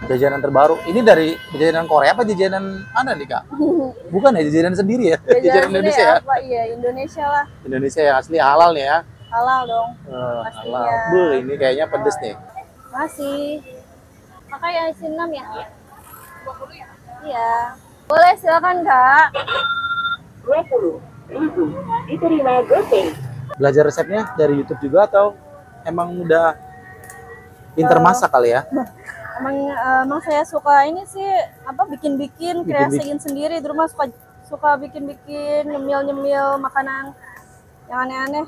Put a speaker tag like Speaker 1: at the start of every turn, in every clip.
Speaker 1: Jajanan terbaru. Ini dari jajanan Korea apa jajanan mana nih Kak? Bukan ya, jajanan sendiri ya? Jajanan Indonesia ya?
Speaker 2: Apa? Iya, Indonesia lah.
Speaker 1: Indonesia yang asli halal nih ya?
Speaker 2: Halal dong.
Speaker 1: Halal.
Speaker 2: Pastinya.
Speaker 1: Ini kayaknya pedes nih.
Speaker 2: Masih. Kakak yang isi 6 ya? 20 ya? Iya. Boleh, silakan Kak.
Speaker 3: 20.000 diterima GoPay.
Speaker 1: Belajar resepnya dari YouTube juga atau emang udah pinter masak kali ya?
Speaker 2: Emang saya suka ini sih apa bikin-bikin, kreasiin sendiri di rumah, suka bikin-bikin, nyemil-nyemil makanan yang aneh-aneh.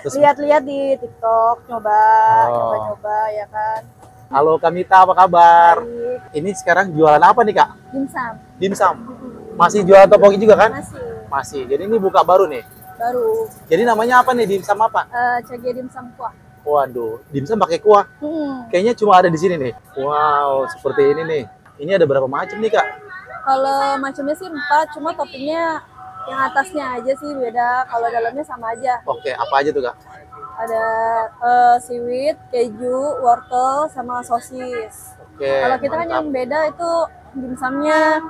Speaker 2: Lihat-lihat di TikTok, coba-coba ya kan.
Speaker 1: Halo Kamita, apa kabar?
Speaker 2: Baik.
Speaker 1: Ini sekarang jualan apa nih Kak?
Speaker 2: Dimsum.
Speaker 1: Dimsum. Masih jualan topoki juga kan?
Speaker 2: Masih.
Speaker 1: Jadi ini buka baru nih.
Speaker 2: Baru.
Speaker 1: Jadi namanya apa nih? Dimsum apa?
Speaker 2: Cage dimsum kuah.
Speaker 1: Waduh, dimsum pakai kuah. Kayaknya cuma ada di sini nih. Wow, seperti ini nih. Ini ada berapa macam nih Kak?
Speaker 2: Kalau macamnya sih 4, cuma toppingnya yang atasnya aja sih beda. Kalau dalamnya sama aja.
Speaker 1: Oke, apa aja tuh Kak?
Speaker 2: Ada seaweed, keju, wortel, sama sosis.
Speaker 1: Oke.
Speaker 2: Kalau kita kan yang beda itu dimsumnya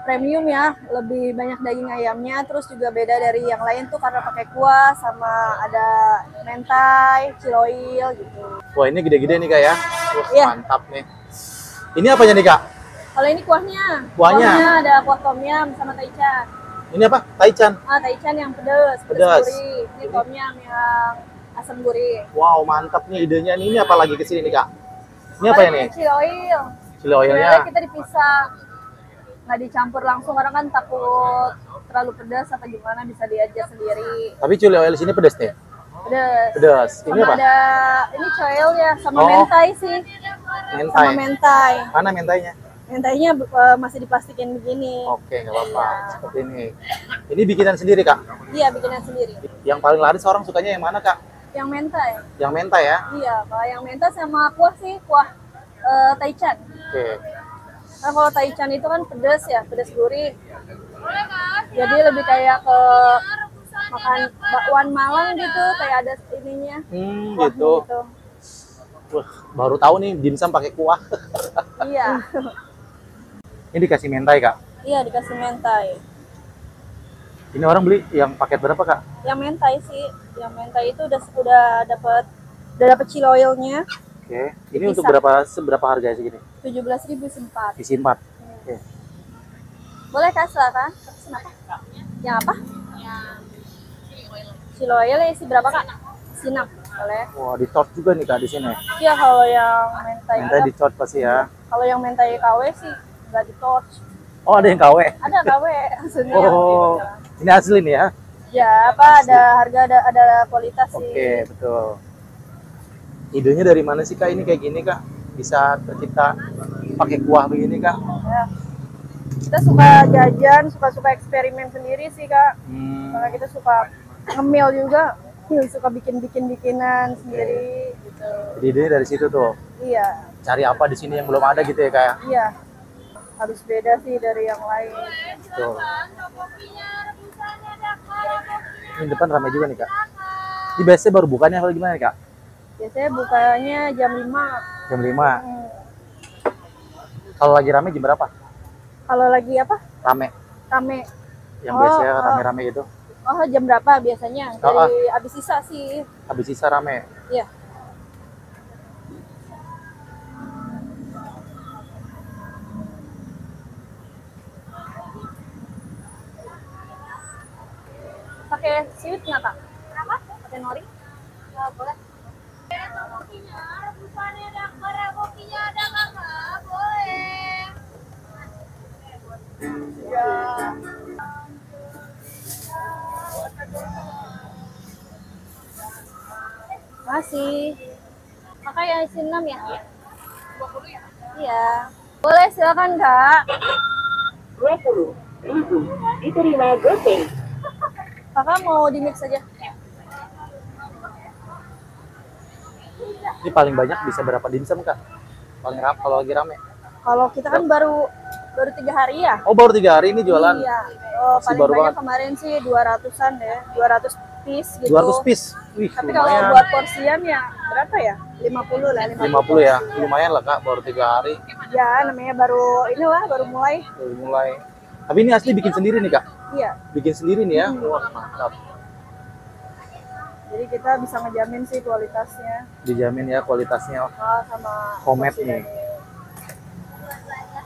Speaker 2: premium ya, lebih banyak daging ayamnya, terus juga beda dari yang lain tuh karena pakai kuah sama ada mentai, ciloil gitu.
Speaker 1: Wah, ini gede-gede nih Kak ya. Wah,
Speaker 2: Iya.
Speaker 1: mantap nih. Ini apanya nih Kak?
Speaker 2: Kalau ini kuahnya.
Speaker 1: Kuahnya
Speaker 2: ada kuah tom yum sama taichan.
Speaker 1: Ini apa? Taichan.
Speaker 2: Taichan yang pedas gurih. Ini tom yum yang asam gurih.
Speaker 1: Wow, mantap nih idenya. Ini apa lagi kesini nih Kak? Ini apa ya nih?
Speaker 2: Ciloil.
Speaker 1: Chili oilnya.
Speaker 2: Kita dipisah. Nggak dicampur langsung karena kan takut terlalu pedas atau gimana, bisa diadjust sendiri.
Speaker 1: Tapi chili oil di sini pedas nih.
Speaker 2: Pedas.
Speaker 1: Pedas. Ini
Speaker 2: Sama
Speaker 1: apa?
Speaker 2: ada ini coil ya, sama mentai sih.
Speaker 1: Mentai.
Speaker 2: Sama mentai.
Speaker 1: Mana mentainya?
Speaker 2: Mentainya masih diplastikin begini.
Speaker 1: Oke, nggak apa-apa. Seperti ini. Ini bikinan sendiri Kak?
Speaker 2: Iya, bikinan sendiri.
Speaker 1: Yang paling laris orang sukanya yang mana Kak?
Speaker 2: Yang mentai.
Speaker 1: Yang mentai ya?
Speaker 2: Iya, kalau yang mentai sama kuah sih, kuah taichan.
Speaker 1: Oke.
Speaker 2: Nah, kalau taichan itu kan pedas ya, pedas gurih. Jadi lebih kayak ke makan bakwan Malang gitu, kayak ada ininya.
Speaker 1: Gitu. Wah, baru tahu nih dimsum pakai kuah.
Speaker 2: Iya.
Speaker 1: Ini dikasih mentai Kak?
Speaker 2: Iya, dikasih mentai.
Speaker 1: Ini orang beli yang paket berapa Kak?
Speaker 2: Yang mentai sih, yang mentai itu udah dapat ciloilnya.
Speaker 1: Oke. Ini untuk seberapa harga segini?
Speaker 2: 17.000 sempat.
Speaker 1: Isi 4. Oke.
Speaker 2: Boleh Kak, silakan. Pesan apa? Yang apa? Ciloil isi berapa Kak? Isi 6. Boleh.
Speaker 1: Wah, di-torch juga nih Kak di sini.
Speaker 2: Iya, kalau yang mentai.
Speaker 1: Mentai di-torch pasti ya.
Speaker 2: Kalau yang mentai KW sih nggak di-torch.
Speaker 1: Oh, ada yang KW?
Speaker 2: Ada KW maksudnya.
Speaker 1: Oh, ini asli nih ya?
Speaker 2: Ya, apa ada harga, ada kualitas sih.
Speaker 1: Oke, betul. Idenya dari mana sih Kak ini kayak gini Kak? Bisa tercipta pakai kuah begini Kak?
Speaker 2: Ya. Kita suka jajan, suka eksperimen sendiri sih Kak. Karena kita suka ngemil juga, suka bikinan sendiri gitu.
Speaker 1: Jadi idenya dari situ tuh.
Speaker 2: Iya.
Speaker 1: Cari apa di sini yang belum ada gitu ya Kak ya?
Speaker 2: Iya. Harus beda sih dari yang lain.
Speaker 1: Betul. Ini depan ramai juga nih Kak. Ini biasanya baru bukanya atau gimana nih Kak?
Speaker 2: Biasanya bukanya jam 5.
Speaker 1: Jam 5. Kalau lagi rame jam berapa?
Speaker 2: Kalau lagi apa?
Speaker 1: Rame.
Speaker 2: Rame.
Speaker 1: Yang biasanya rame-rame itu.
Speaker 2: Oh, jam berapa biasanya? Dari habis sisa sih.
Speaker 1: Habis sisa rame.
Speaker 2: Iya. Pakai seaweed nggak Kak? Kenapa? Pakai nori? Nggak boleh. Kopinya ada Kakak, boleh. Ya. Masih. Kakak yang isi 6 ya? 20 ya? Iya. Boleh, silakan Kak.
Speaker 3: 20.000 diterima GoPay.
Speaker 2: Kakak mau di mix aja?
Speaker 1: Ini paling banyak bisa berapa dimsum Kak? Paling rame kalau lagi rame.
Speaker 2: Kalau kita kan baru 3 hari ya.
Speaker 1: Oh, baru 3 hari ini jualan.
Speaker 2: Iya. Oh,
Speaker 1: Masih
Speaker 2: paling
Speaker 1: baru
Speaker 2: banyak
Speaker 1: banget.
Speaker 2: kemarin sih 200-an deh, 200 piece gitu.
Speaker 1: 200 piece. Wih,
Speaker 2: Tapi kalau
Speaker 1: lumayan.
Speaker 2: buat porsian ya berapa ya? 50 lah,
Speaker 1: 50 ya, lumayan lah kak, baru 3 hari
Speaker 2: Ya, namanya baru inilah baru mulai.
Speaker 1: baru mulai. Tapi ini asli bikin sendiri nih kak,
Speaker 2: Iya.
Speaker 1: bikin sendiri nih ya. Wah mantap,
Speaker 2: Jadi kita bisa ngejamin sih kualitasnya.
Speaker 1: dijamin ya kualitasnya.
Speaker 2: Sama
Speaker 1: Homemade
Speaker 2: porsi
Speaker 1: nih.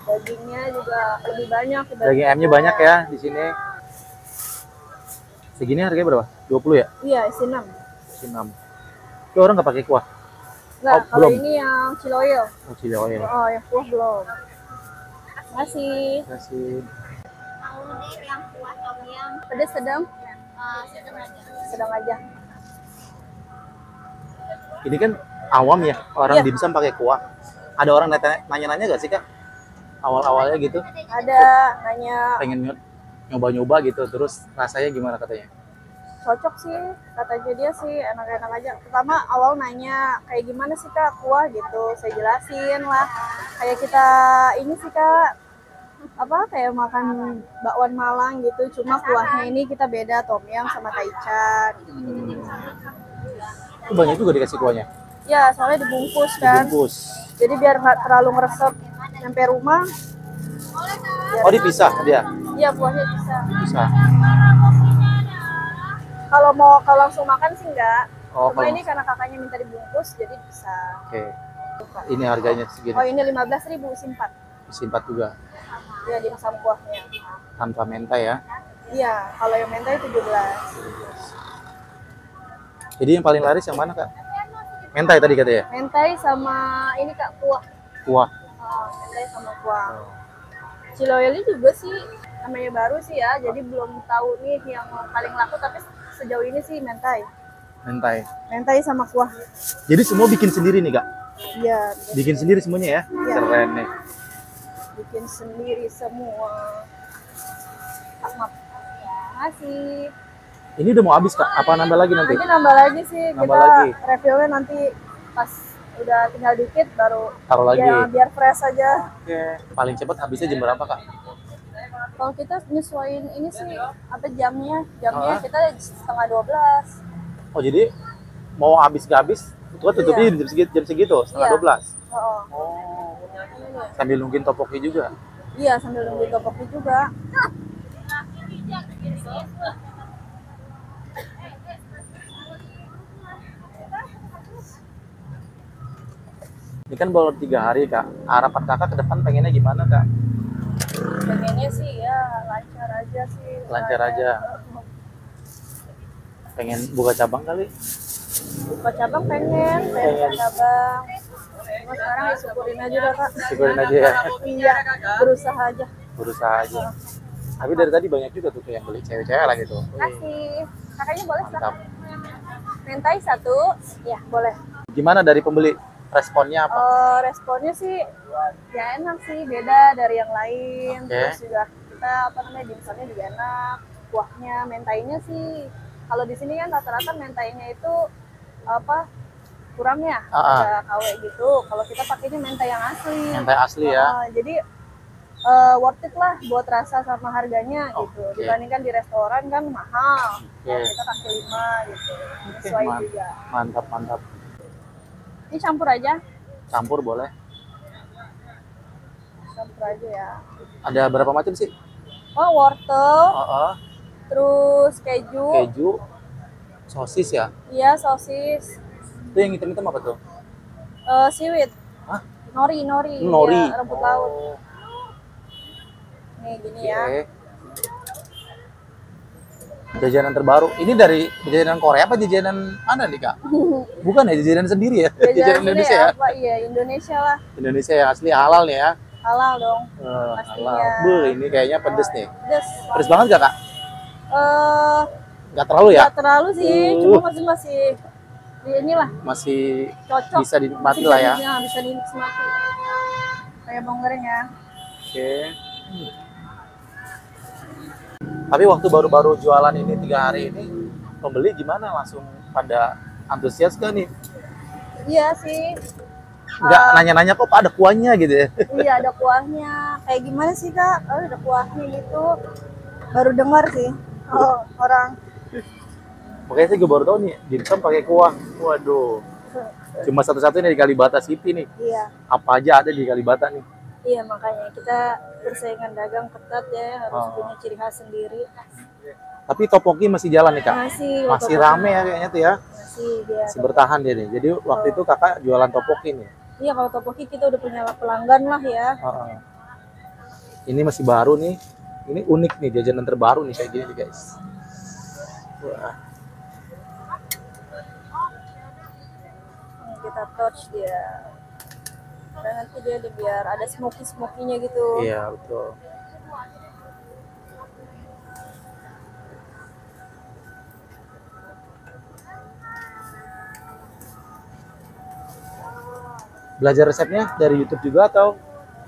Speaker 2: dagingnya juga lebih banyak.
Speaker 1: Daging ayamnya banyak ya di sini. Segini harganya berapa? 20 ya?
Speaker 2: Iya, isi 6.
Speaker 1: Isi 6. Itu orang nggak pakai kuah?
Speaker 2: Enggak,
Speaker 1: Oh,
Speaker 2: kalau
Speaker 1: belum.
Speaker 2: ini yang ciloyo.
Speaker 1: Oh, chili oil.
Speaker 2: Oh, yang kuah belum. Masih
Speaker 1: Kasih.
Speaker 2: pedas sedang? Sedang aja.
Speaker 1: Ini kan awam ya, orang
Speaker 2: Iya.
Speaker 1: dimsum pakai kuah. Ada orang nanya-nanya gak sih kak? Awal-awalnya gitu,
Speaker 2: Ada nanya
Speaker 1: pengen nyoba-nyoba gitu, terus rasanya gimana katanya?
Speaker 2: cocok sih, katanya dia sih enak-enak aja. Pertama awal nanya kayak gimana sih kak kuah gitu, saya jelasin lah. Kayak kita ini sih kak, apa kayak makan bakwan Malang gitu, cuma kuahnya ini kita beda tom yum sama taichan.
Speaker 1: Itu banyak juga dikasih kuahnya,
Speaker 2: Ya soalnya dibungkus kan,
Speaker 1: dibungkus.
Speaker 2: jadi biar nggak terlalu ngeresep sampai rumah.
Speaker 1: Oh dipisah dia?
Speaker 2: Iya kuahnya bisa.
Speaker 1: Bisa.
Speaker 2: Kalau langsung makan sih enggak.
Speaker 1: Oh,
Speaker 2: Cuma
Speaker 1: kalau-
Speaker 2: ini karena kakaknya minta dibungkus jadi bisa.
Speaker 1: Oke. Ini harganya segini,
Speaker 2: Oh ini 15.000 isi 4.
Speaker 1: isi 4 juga,
Speaker 2: Ya dimsum kuahnya.
Speaker 1: tanpa mentai ya.
Speaker 2: Iya, kalau yang mentai 17.
Speaker 1: Jadi yang paling laris yang mana kak? Mentai tadi katanya?
Speaker 2: Mentai sama ini kak kuah.
Speaker 1: Kuah.
Speaker 2: Oh, mentai sama kuah. Ciloyoli juga sih namanya baru sih ya, jadi belum tahu nih yang paling laku tapi sejauh ini sih mentai.
Speaker 1: Mentai.
Speaker 2: Mentai sama kuah.
Speaker 1: Jadi semua bikin sendiri nih kak?
Speaker 2: Iya,
Speaker 1: Bikin sendiri semuanya ya?
Speaker 2: Iya.
Speaker 1: Keren nih.
Speaker 2: bikin sendiri semua. Maaf. Masih.
Speaker 1: Ini udah mau habis kak? Apa nambah lagi nanti?
Speaker 2: Nanti nambah lagi sih,
Speaker 1: Nambah
Speaker 2: kita
Speaker 1: lagi.
Speaker 2: refillnya nanti pas udah tinggal dikit baru
Speaker 1: Taruh lagi.
Speaker 2: ya, biar fresh aja.
Speaker 1: Oke. Paling cepat habisnya jam berapa kak?
Speaker 2: Kalau kita nyesuaiin ini sih apa jamnya
Speaker 1: Ah.
Speaker 2: kita setengah 12.
Speaker 1: Oh jadi mau habis gak habis? Itu kan tutupnya jam segitu, setengah
Speaker 2: Iya.
Speaker 1: 12.
Speaker 2: Oh,
Speaker 1: Oh. Sambil nungguin topoknya juga.
Speaker 2: iya sambil nungguin topoknya juga.
Speaker 1: Ini kan baru 3 hari kak. Harapan kakak ke depan pengennya gimana kak?
Speaker 2: Pengennya sih ya lancar aja sih.
Speaker 1: Lancar aja. Pengen buka cabang kali?
Speaker 2: Buka cabang pengen buka cabang. Cuma sekarang ya syukurin aja dah kak.
Speaker 1: Syukurin aja ya.
Speaker 2: Iya, berusaha aja.
Speaker 1: Berusaha aja. Tapi dari tadi banyak juga tuh yang beli cewek-cewek lah gitu. Wih,
Speaker 2: Kasih. Kakaknya boleh
Speaker 1: mantap.
Speaker 2: mentai 1. Ya, boleh.
Speaker 1: Gimana dari pembeli? Responnya apa?
Speaker 2: Responnya sih ya enak sih, beda dari yang lain.
Speaker 1: Oke.
Speaker 2: Terus juga kita apa namanya dimsumnya juga enak, kuahnya, mentainya sih kalau di sini kan rata-rata mentainya itu apa kurang ya, ada KW gitu. Kalau kita pakainya mentai yang asli.
Speaker 1: Mentai asli ya.
Speaker 2: Jadi worth it lah buat rasa sama harganya gitu.
Speaker 1: Oke.
Speaker 2: Dibandingkan di restoran kan mahal.
Speaker 1: Oke.
Speaker 2: Kita kaki 5 gitu.
Speaker 1: Oke,
Speaker 2: Sesuai juga.
Speaker 1: mantap, mantap.
Speaker 2: Ini campur aja.
Speaker 1: Campur boleh.
Speaker 2: Campur aja ya.
Speaker 1: Ada berapa macam sih?
Speaker 2: Oh, wortel, terus keju,
Speaker 1: Keju, sosis ya.
Speaker 2: iya sosis,
Speaker 1: Itu yang hitam-hitam apa tuh?
Speaker 2: seaweed,
Speaker 1: Hah?
Speaker 2: nori,
Speaker 1: Nori.
Speaker 2: iya, rumput laut.
Speaker 1: Oh,
Speaker 2: Nih gini
Speaker 1: oke.
Speaker 2: ya.
Speaker 1: Jajanan terbaru. Ini dari jajanan Korea apa jajanan mana nih kak? Bukan ya jajanan sendiri ya? Jajanan
Speaker 2: Jajanan
Speaker 1: Indonesia
Speaker 2: ini
Speaker 1: ya?
Speaker 2: apa? Iya Indonesia lah,
Speaker 1: Indonesia yang asli halal nih ya.
Speaker 2: halal dong.
Speaker 1: Halal.
Speaker 2: Pastinya.
Speaker 1: Beuh, ini kayaknya pedes nih.
Speaker 2: Pedes.
Speaker 1: Pedes banget gak kak?
Speaker 2: Nggak
Speaker 1: Gak terlalu ya?
Speaker 2: terlalu sih, cuma masih inilah
Speaker 1: Masih
Speaker 2: cocok.
Speaker 1: bisa dinikmati lah ya.
Speaker 2: Bisa dinikmati. Kayak bawang goreng ya.
Speaker 1: Oke. Tapi waktu baru-baru jualan ini 3 hari ini, pembeli gimana? Langsung pada antusias gak nih?
Speaker 2: Iya sih.
Speaker 1: Nggak nanya-nanya kok ada kuahnya gitu ya?
Speaker 2: Iya ada kuahnya. Kayak gimana sih kak? Oh ada kuahnya gitu. Baru dengar sih. Oh orang.
Speaker 1: Makanya saya juga baru tahu nih, dimsum pakai kuah. Waduh. Cuma satu-satunya di Kalibata City nih.
Speaker 2: Iya.
Speaker 1: Apa aja ada di Kalibata nih.
Speaker 2: Iya, makanya kita persaingan dagang ketat ya, harus punya ciri khas sendiri.
Speaker 1: Tapi topoki masih jalan nih, Kak? Masih
Speaker 2: topoki.
Speaker 1: rame ya kayaknya tuh ya?
Speaker 2: Dia.
Speaker 1: Masih bertahan dia nih. Jadi waktu itu Kakak jualan topoki nih?
Speaker 2: Iya, kalau topoki kita udah punya pelanggan lah ya.
Speaker 1: Ini masih baru nih. Ini unik nih, jajanan terbaru nih kayak gini nih, guys. Wah.
Speaker 2: Ini kita touch dia. Dan nanti dia biar ada smoky-smokinya gitu.
Speaker 1: Iya, betul. Belajar resepnya dari YouTube juga atau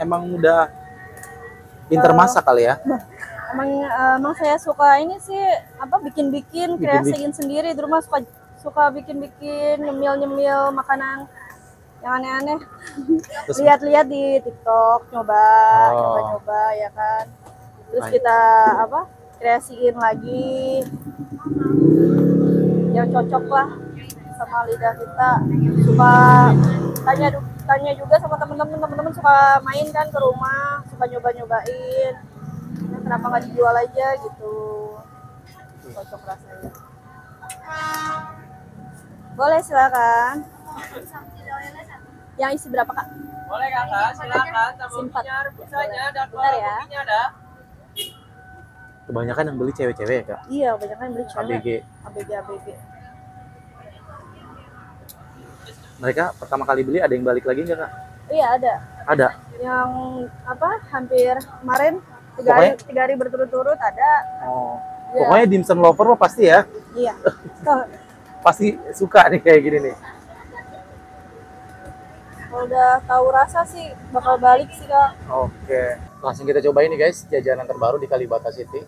Speaker 1: emang udah pinter masak kali ya?
Speaker 2: Emang saya suka ini sih bikin-bikin, kreasiin sendiri di rumah, suka bikin-bikin, nyemil-nyemil makanan yang aneh-aneh. Lihat-lihat di TikTok, nyoba ya kan. Terus kita kreasiin lagi yang cocok lah sama lidah kita. Suka tanya juga sama temen-temen suka main kan ke rumah, suka nyoba-nyobain. Kenapa nggak dijual aja gitu, cocok rasanya. Boleh, silakan. Yang isi berapa, Kak?
Speaker 4: Boleh, Kakak, silakan.
Speaker 2: Simpat.
Speaker 4: Bentar
Speaker 2: ya.
Speaker 1: Kebanyakan yang beli cewek-cewek ya, Kak?
Speaker 2: Iya, kebanyakan beli cewek. ABG.
Speaker 1: Mereka pertama kali beli ada yang balik lagi nggak, Kak?
Speaker 2: Iya, ada.
Speaker 1: Ada?
Speaker 2: Yang hampir kemarin 3 hari berturut-turut ada.
Speaker 1: Oh.
Speaker 2: Ya.
Speaker 1: Pokoknya dimsum lover lo pasti ya?
Speaker 2: Iya.
Speaker 1: Pasti suka nih kayak gini nih.
Speaker 2: Kalau udah tahu rasa sih bakal balik sih, Kak.
Speaker 1: Oke. Langsung kita cobain nih guys, jajanan terbaru di Kalibata City.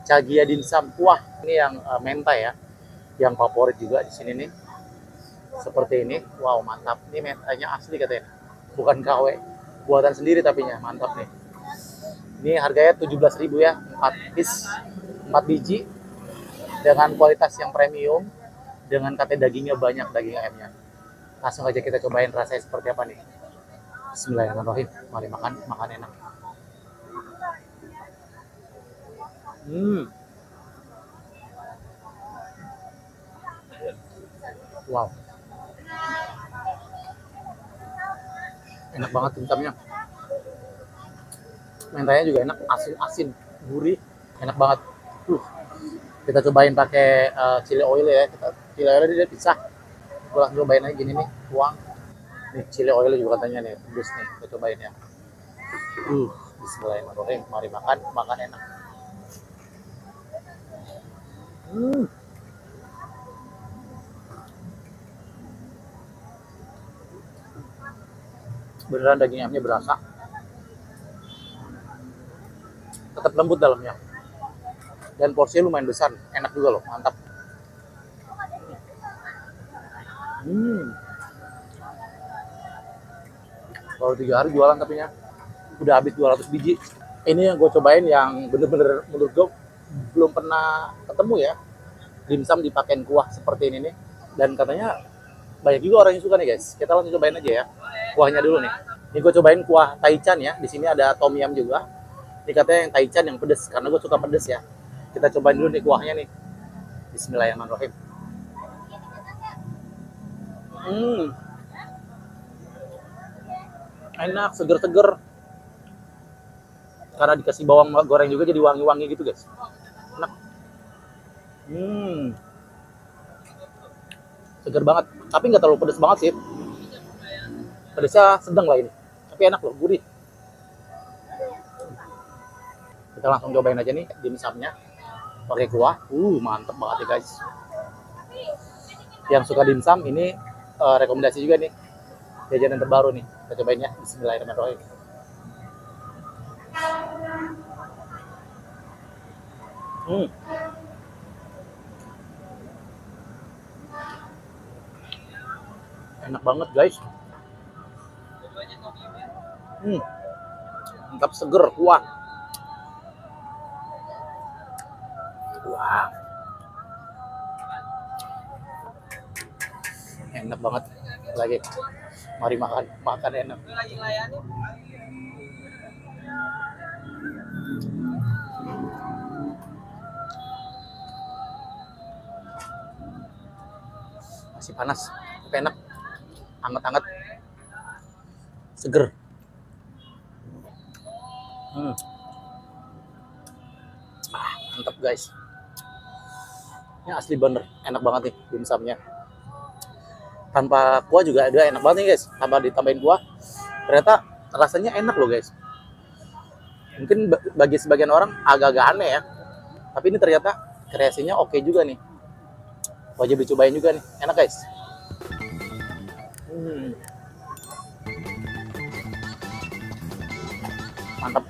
Speaker 1: Cagia dimsum kuah. Ini yang mentai ya. Yang favorit juga di sini nih. Seperti ini. Wow, mantap. Ini mentainya asli katanya. Bukan KW. Buatan sendiri tapinya. Mantap nih. Ini harganya 17.000 ya, 4 piece, 4 biji dengan kualitas yang premium, dengan katanya dagingnya banyak, daging ayamnya. Langsung aja kita cobain rasanya seperti apa nih. Bismillahirrahmanirrahim. Mari makan enak. Wow. Enak banget dimsumnya. Mentanya juga enak, asin, gurih, enak banget. Kita cobain pakai chili oil ya. Chili oil dia pisah. Gue langsung cobain aja gini nih, tuang. Nih chili oil juga katanya nih, pedes nih. Kita cobain ya. Bismillahirrahmanirrahim. Mari makan enak. Beneran daging ayamnya berasa. Tetap lembut dalamnya. Dan porsinya lumayan besar, enak juga loh, mantap. Baru 3 hari jualan tapi udah habis 200 biji. Ini yang gue cobain yang bener-bener menurut gue belum pernah ketemu ya. Dimsum dipakein kuah seperti ini nih. Dan katanya banyak juga orang yang suka nih guys. Kita langsung cobain aja ya. Kuahnya dulu nih. Ini gue cobain kuah taichan ya. Di sini ada tom yum juga. Ini katanya yang taichan yang pedes karena gue suka pedes ya. Kita cobain dulu nih kuahnya nih. Bismillahirrahmanirrahim. Enak, seger-seger. Karena dikasih bawang goreng juga jadi wangi-wangi gitu guys. Enak. Seger banget. Tapi nggak terlalu pedes banget sih. Pedesnya sedang lah ini. Tapi enak loh, gurih. Kita langsung cobain aja nih dimsumnya. Pakai kuah. Mantep banget ya guys. Yang suka dimsum ini rekomendasi juga nih. Jajanan terbaru nih. Kita cobain ya. Bismillahirrahmanirrahim. Enak banget guys. Mantap, seger, kuah. Wah. Enak banget. Lagi. Mari makan, makan enak.
Speaker 4: Lagi layani.
Speaker 1: Masih panas, tapi enak. Hangat-hangat. Seger. Mantap guys. Ini asli bener, enak banget nih dimsumnya. Tanpa kuah juga ada, enak banget nih guys. Tanpa ditambahin kuah, ternyata rasanya enak loh guys. Mungkin bagi sebagian orang agak-agak aneh ya, tapi ini ternyata kreasinya oke juga nih. Wajib dicobain juga nih, enak guys. Mantap.